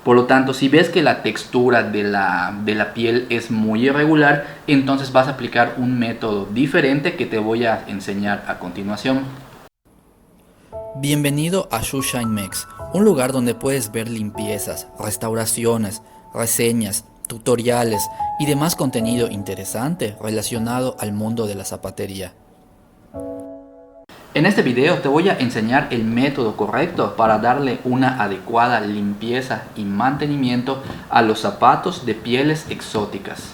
Por lo tanto, si ves que la textura de la piel es muy irregular, entonces vas a aplicar un método diferente que te voy a enseñar a continuación. Bienvenido a Shine Mex, un lugar donde puedes ver limpiezas, restauraciones, reseñas, tutoriales y demás contenido interesante relacionado al mundo de la zapatería. En este video te voy a enseñar el método correcto para darle una adecuada limpieza y mantenimiento a los zapatos de pieles exóticas.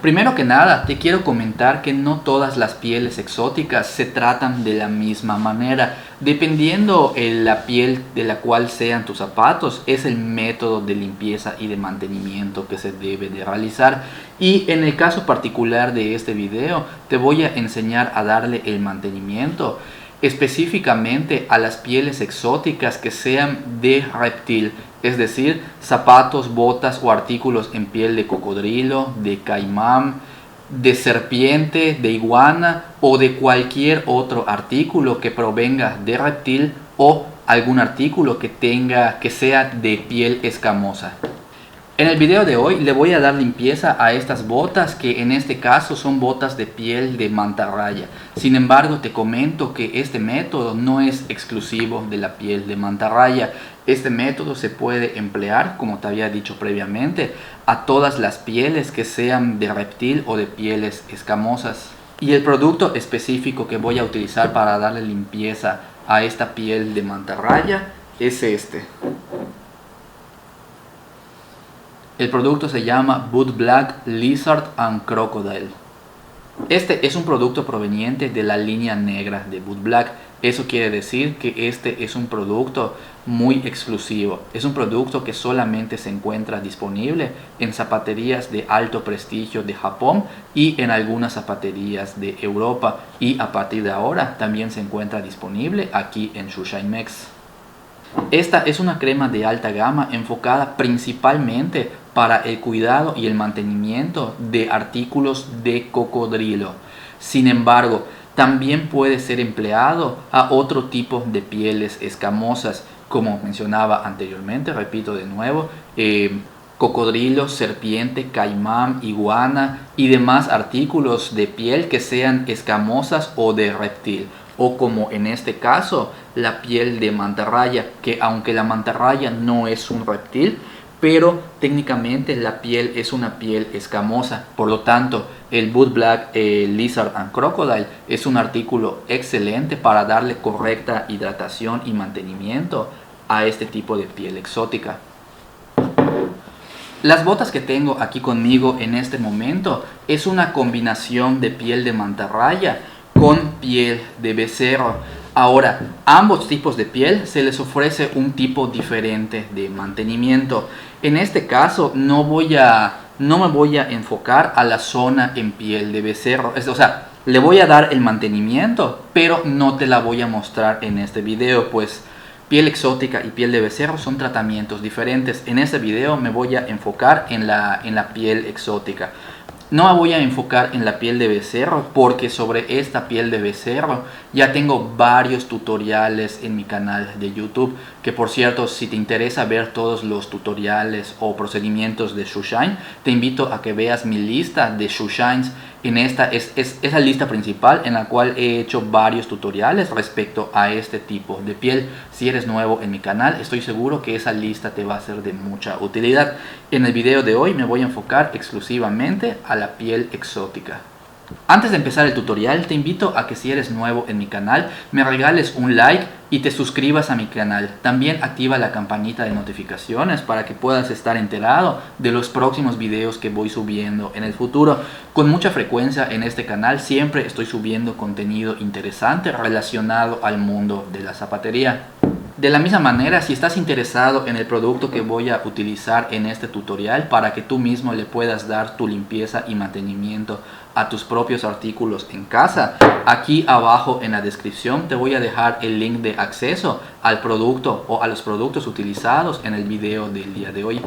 Primero que nada, te quiero comentar que no todas las pieles exóticas se tratan de la misma manera. Dependiendo la piel de la cual sean tus zapatos, es el método de limpieza y de mantenimiento que se debe de realizar. Y en el caso particular de este video, te voy a enseñar a darle el mantenimiento específicamente a las pieles exóticas que sean de reptil, es decir, zapatos, botas o artículos en piel de cocodrilo, de caimán, de serpiente, de iguana o de cualquier otro artículo que provenga de reptil o algún artículo que sea de piel escamosa. En el video de hoy le voy a dar limpieza a estas botas, que en este caso son botas de piel de mantarraya. Sin embargo, te comento que este método no es exclusivo de la piel de mantarraya. Este método se puede emplear, como te había dicho previamente, a todas las pieles que sean de reptil o de pieles escamosas. Y el producto específico que voy a utilizar para darle limpieza a esta piel de mantarraya es este. El producto se llama Boot Black Lizard and Crocodile. Este es un producto proveniente de la línea negra de Boot Black. Eso quiere decir que este es un producto muy exclusivo. Es un producto que solamente se encuentra disponible en zapaterías de alto prestigio de Japón y en algunas zapaterías de Europa. Y a partir de ahora también se encuentra disponible aquí en Shine Mex. Esta es una crema de alta gama enfocada principalmente para el cuidado y el mantenimiento de artículos de cocodrilo. Sin embargo, también puede ser empleado a otro tipo de pieles escamosas, como mencionaba anteriormente, repito de nuevo, cocodrilo, serpiente, caimán, iguana y demás artículos de piel que sean escamosas o de reptil. O como en este caso, la piel de mantarraya, que aunque la mantarraya no es un reptil, pero técnicamente la piel es una piel escamosa. Por lo tanto, el Boot Black Lizard and Crocodile es un artículo excelente para darle correcta hidratación y mantenimiento a este tipo de piel exótica. Las botas que tengo aquí conmigo en este momento es una combinación de piel de mantarraya con piel de becerro. Ahora, a ambos tipos de piel se les ofrece un tipo diferente de mantenimiento. En este caso no me voy a enfocar a la zona en piel de becerro. O sea, le voy a dar el mantenimiento, pero no te la voy a mostrar en este video, pues piel exótica y piel de becerro son tratamientos diferentes. En este video me voy a enfocar en la piel exótica. No me voy a enfocar en la piel de becerro porque sobre esta piel de becerro ya tengo varios tutoriales en mi canal de YouTube. Que por cierto, si te interesa ver todos los tutoriales o procedimientos de Shoeshine, te invito a que veas mi lista de Shoeshines. En esta es la lista principal en la cual he hecho varios tutoriales respecto a este tipo de piel. Si eres nuevo en mi canal, estoy seguro que esa lista te va a ser de mucha utilidad. En el video de hoy me voy a enfocar exclusivamente a la piel exótica. Antes de empezar el tutorial, te invito a que si eres nuevo en mi canal, me regales un like y te suscribas a mi canal. También activa la campanita de notificaciones para que puedas estar enterado de los próximos videos que voy subiendo en el futuro. Con mucha frecuencia en este canal siempre estoy subiendo contenido interesante relacionado al mundo de la zapatería. De la misma manera, si estás interesado en el producto que voy a utilizar en este tutorial para que tú mismo le puedas dar tu limpieza y mantenimiento a tus propios artículos en casa, aquí abajo en la descripción te voy a dejar el link de acceso al producto o a los productos utilizados en el video del día de hoy.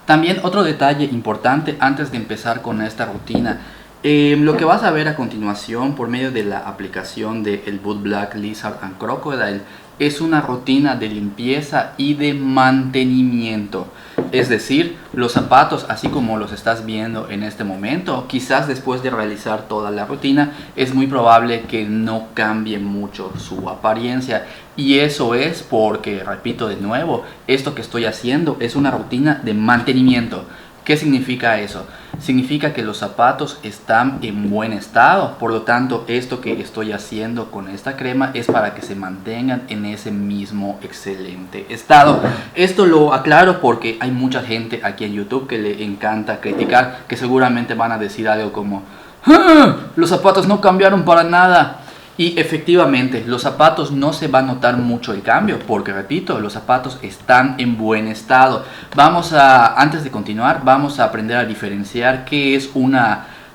También otro detalle importante antes de empezar con esta rutina. Lo que vas a ver a continuación por medio de la aplicación del Boot Black Lizard and Crocodile es una rutina de limpieza y de mantenimiento. Es decir, los zapatos, así como los estás viendo en este momento, quizás después de realizar toda la rutina, es muy probable que no cambie mucho su apariencia. Y eso es porque, repito de nuevo, esto que estoy haciendo es una rutina de mantenimiento. ¿Qué significa eso? Significa que los zapatos están en buen estado, por lo tanto esto que estoy haciendo con esta crema es para que se mantengan en ese mismo excelente estado. Esto lo aclaro porque hay mucha gente aquí en YouTube que le encanta criticar, que seguramente van a decir algo como ¡ah! Los zapatos no cambiaron para nada. Y efectivamente, los zapatos no se va a notar mucho el cambio, porque repito, los zapatos están en buen estado. Antes de continuar, vamos a aprender a diferenciar qué es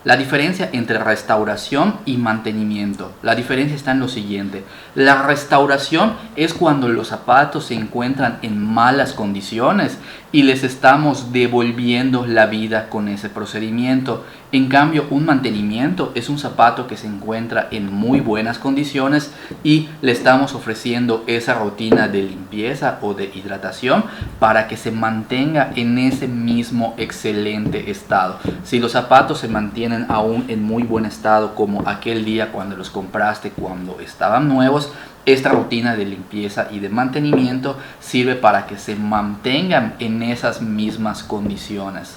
la diferencia entre restauración y mantenimiento. La diferencia está en lo siguiente. La restauración es cuando los zapatos se encuentran en malas condiciones y les estamos devolviendo la vida con ese procedimiento. En cambio, un mantenimiento es un zapato que se encuentra en muy buenas condiciones y le estamos ofreciendo esa rutina de limpieza o de hidratación para que se mantenga en ese mismo excelente estado. Si los zapatos se mantienen aún en muy buen estado como aquel día cuando los compraste, cuando estaban nuevos, esta rutina de limpieza y de mantenimiento sirve para que se mantengan en esas mismas condiciones.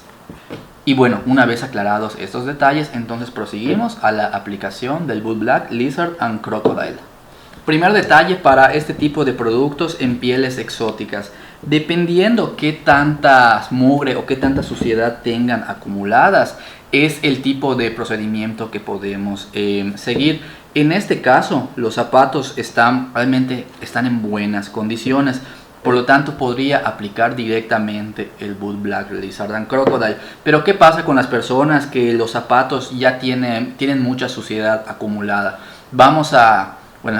Y bueno, una vez aclarados estos detalles, entonces proseguimos a la aplicación del Wood Black, Lizard and Crocodile. Primer detalle para este tipo de productos en pieles exóticas. Dependiendo qué tanta mugre o qué tanta suciedad tengan acumuladas, es el tipo de procedimiento que podemos seguir. En este caso, los zapatos realmente están en buenas condiciones. Por lo tanto, podría aplicar directamente el Wood Black, Lizard and Crocodile. Pero ¿qué pasa con las personas que los zapatos ya tienen mucha suciedad acumulada?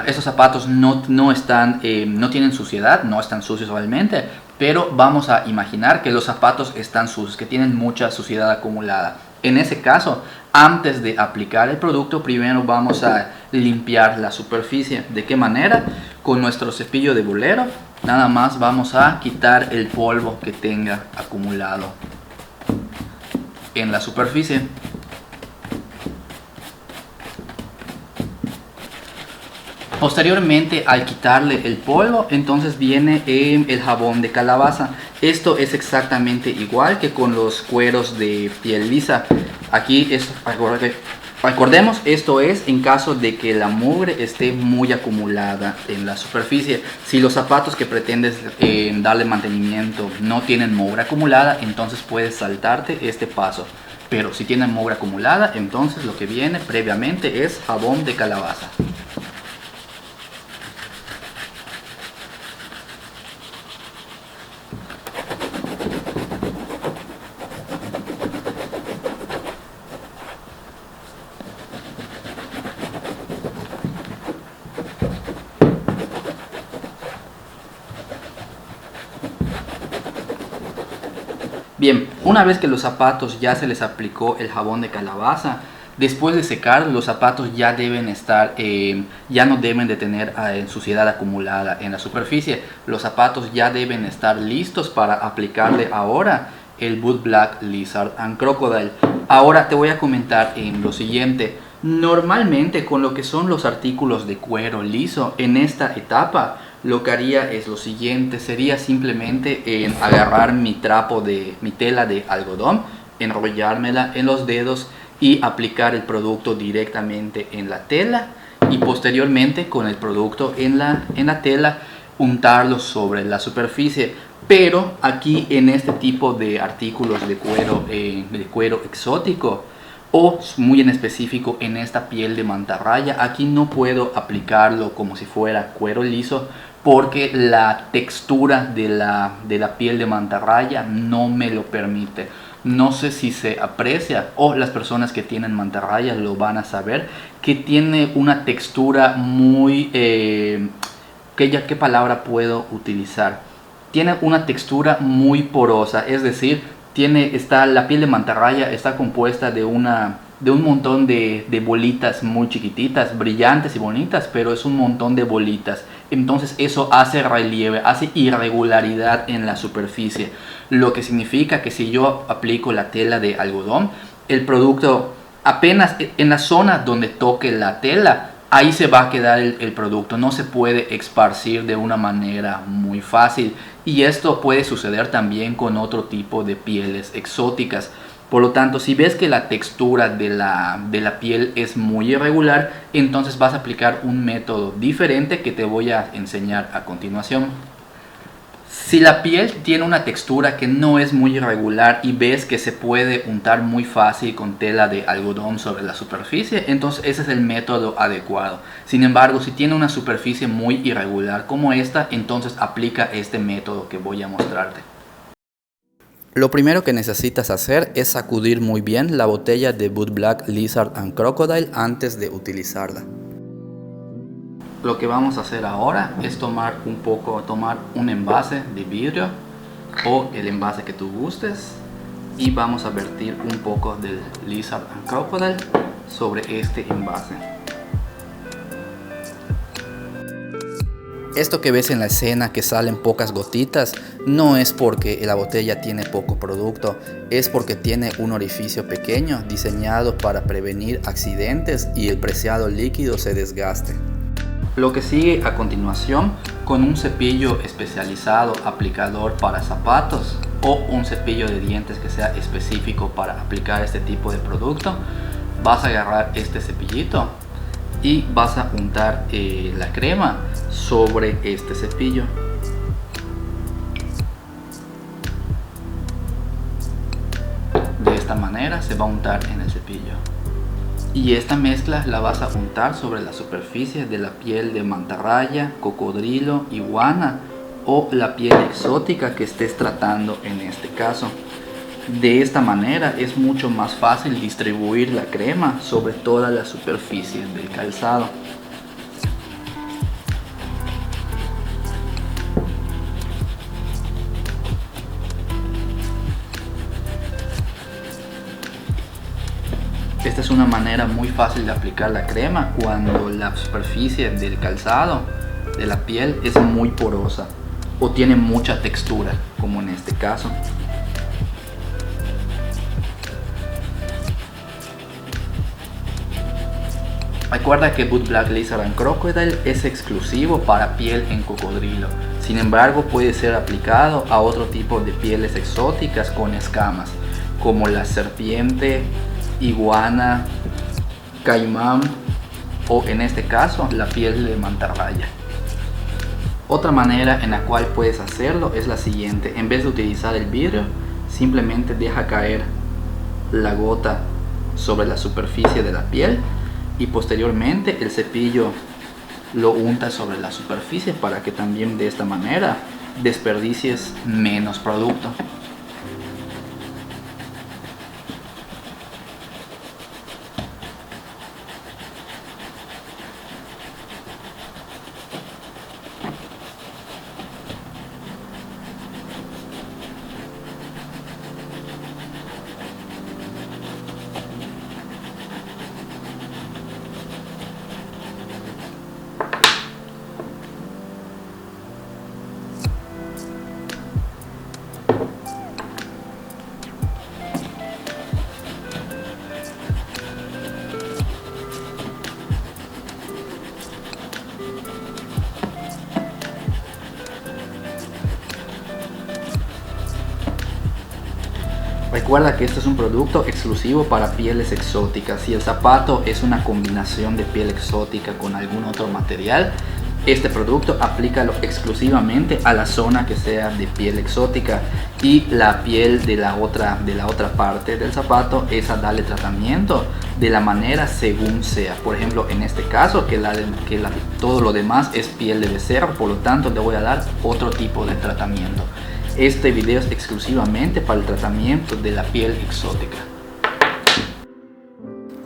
Estos zapatos no tienen suciedad, no están sucios realmente, pero vamos a imaginar que los zapatos están sucios, que tienen mucha suciedad acumulada. En ese caso, antes de aplicar el producto, primero vamos a limpiar la superficie. ¿De qué manera? Con nuestro cepillo de bolero, nada más vamos a quitar el polvo que tenga acumulado en la superficie. Posteriormente, al quitarle el polvo, entonces viene el jabón de calabaza. Esto es exactamente igual que con los cueros de piel lisa. Recordemos, esto es en caso de que la mugre esté muy acumulada en la superficie. Si los zapatos que pretendes darle mantenimiento no tienen mugre acumulada, entonces puedes saltarte este paso. Pero si tienen mugre acumulada, entonces lo que viene previamente es jabón de calabaza. Bien, una vez que los zapatos ya se les aplicó el jabón de calabaza, después de secar, los zapatos ya deben estar, ya no deben de tener suciedad acumulada en la superficie. Los zapatos ya deben estar listos para aplicarle ahora el Wood Black, Lizard and Crocodile. Ahora te voy a comentar en lo siguiente. Normalmente con lo que son los artículos de cuero liso en esta etapa, lo que haría es lo siguiente, sería simplemente agarrar mi tela de algodón, enrollármela en los dedos y aplicar el producto directamente en la tela y posteriormente con el producto en la tela untarlo sobre la superficie. Pero aquí en este tipo de artículos de cuero exótico o muy en específico en esta piel de mantarraya, aquí no puedo aplicarlo como si fuera cuero liso porque la textura de la piel de mantarraya no me lo permite. No sé si se aprecia o las personas que tienen mantarraya lo van a saber, que tiene una textura muy... ¿qué palabra puedo utilizar? Tiene una textura muy porosa, es decir, la piel de mantarraya está compuesta de un montón de bolitas muy chiquititas, brillantes y bonitas, pero es un montón de bolitas entonces eso hace relieve, hace irregularidad en la superficie, lo que significa que si yo aplico la tela de algodón, el producto apenas en la zona donde toque la tela, ahí se va a quedar el producto, no se puede esparcir de una manera muy fácil, y esto puede suceder también con otro tipo de pieles exóticas. Por lo tanto, si ves que la textura de la piel es muy irregular, entonces vas a aplicar un método diferente que te voy a enseñar a continuación. Si la piel tiene una textura que no es muy irregular y ves que se puede untar muy fácil con tela de algodón sobre la superficie, entonces ese es el método adecuado. Sin embargo, si tiene una superficie muy irregular como esta, entonces aplica este método que voy a mostrarte. Lo primero que necesitas hacer es sacudir muy bien la botella de Wood Black Lizard and Crocodile antes de utilizarla. Lo que vamos a hacer ahora es tomar un envase de vidrio o el envase que tú gustes y vamos a vertir un poco del Lizard and Crocodile sobre este envase. Esto que ves en la escena que salen pocas gotitas no es porque la botella tiene poco producto, es porque tiene un orificio pequeño diseñado para prevenir accidentes y el preciado líquido se desgaste. Lo que sigue a continuación, con un cepillo especializado aplicador para zapatos o un cepillo de dientes que sea específico para aplicar este tipo de producto, vas a agarrar este cepillito y vas a untar la crema sobre este cepillo. De esta manera se va a untar en el cepillo. Y esta mezcla la vas a untar sobre la superficie de la piel de mantarraya, cocodrilo, iguana o la piel exótica que estés tratando en este caso. De esta manera es mucho más fácil distribuir la crema sobre toda la superficie del calzado. Esta es una manera muy fácil de aplicar la crema cuando la superficie del calzado, de la piel, es muy porosa o tiene mucha textura, como en este caso. Recuerda que Wood Black Lizard and Crocodile es exclusivo para piel en cocodrilo. Sin embargo, puede ser aplicado a otro tipo de pieles exóticas con escamas, como la serpiente, iguana, caimán o en este caso la piel de mantarraya. Otra manera en la cual puedes hacerlo es la siguiente: en vez de utilizar el vidrio, simplemente deja caer la gota sobre la superficie de la piel y posteriormente el cepillo lo unta sobre la superficie para que también de esta manera desperdicies menos producto. Recuerda que este es un producto exclusivo para pieles exóticas. Si el zapato es una combinación de piel exótica con algún otro material, este producto aplícalo exclusivamente a la zona que sea de piel exótica, y la piel de la otra parte del zapato, esa dale tratamiento de la manera según sea. Por ejemplo, en este caso todo lo demás es piel de becerro, por lo tanto le voy a dar otro tipo de tratamiento. Este video es exclusivamente para el tratamiento de la piel exótica.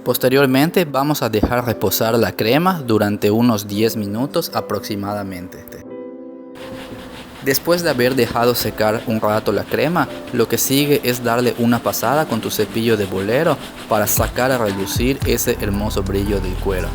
Posteriormente vamos a dejar reposar la crema durante unos 10 minutos aproximadamente. Después de haber dejado secar un rato la crema, lo que sigue es darle una pasada con tu cepillo de bolero para sacar a relucir ese hermoso brillo del cuero.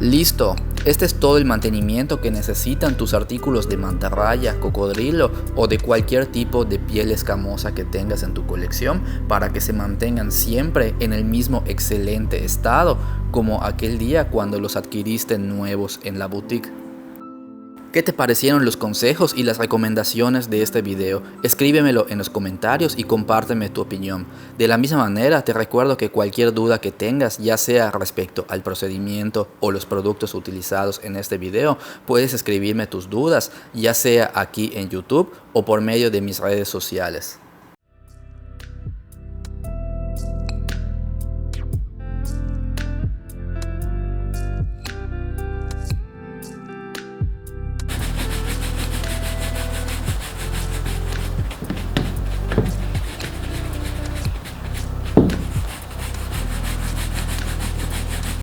Listo, este es todo el mantenimiento que necesitan tus artículos de mantarraya, cocodrilo o de cualquier tipo de piel escamosa que tengas en tu colección para que se mantengan siempre en el mismo excelente estado como aquel día cuando los adquiriste nuevos en la boutique. ¿Qué te parecieron los consejos y las recomendaciones de este video? Escríbemelo en los comentarios y compárteme tu opinión. De la misma manera, te recuerdo que cualquier duda que tengas, ya sea respecto al procedimiento o los productos utilizados en este video, puedes escribirme tus dudas, ya sea aquí en YouTube o por medio de mis redes sociales.